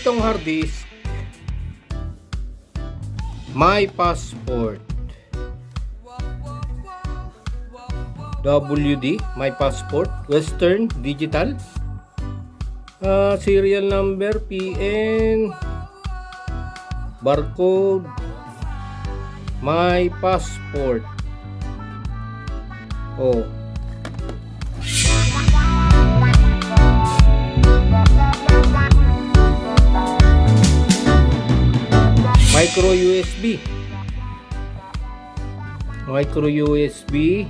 itong hard disk, My Passport. WD, My Passport, Western Digital. Serial number, PN, barcode, My Passport. Oh. Micro USB. Micro USB.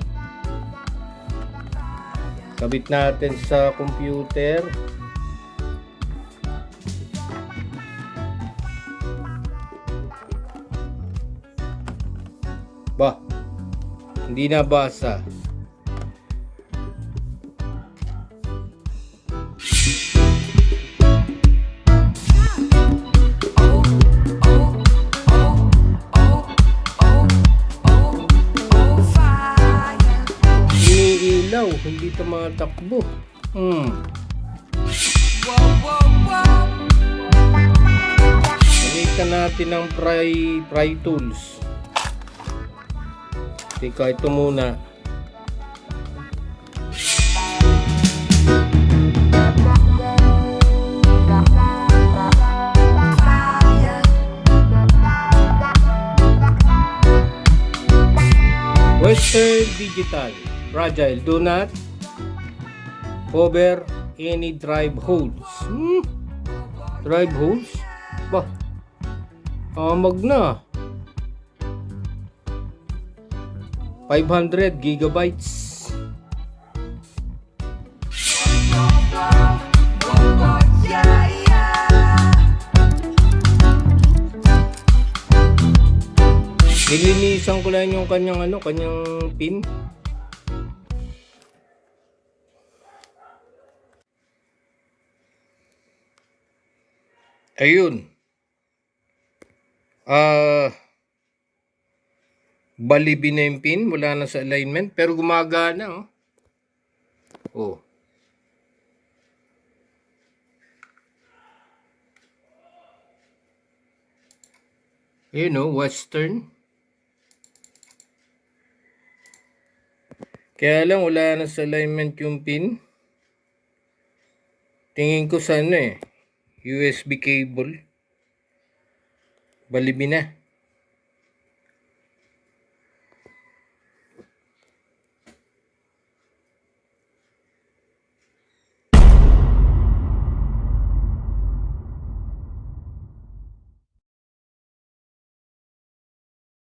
Kabit natin sa computer. Ba, hindi nabasa. Iniilaw, hindi tumatakbo. Gamitan natin ng pry tools. Teka, ito muna. Western Digital. Fragile. Do not cover any drive holes. Drive holes? Bah, amag na. 500 gigabytes. Nilinisan ko lang yung kanyang pin. Ayun. Balibi na yung pin, wala na sa alignment, pero gumagana, oh. Ayun, Western. Kaya lang wala na sa alignment yung pin. Tingin ko sa USB cable. Balibi na.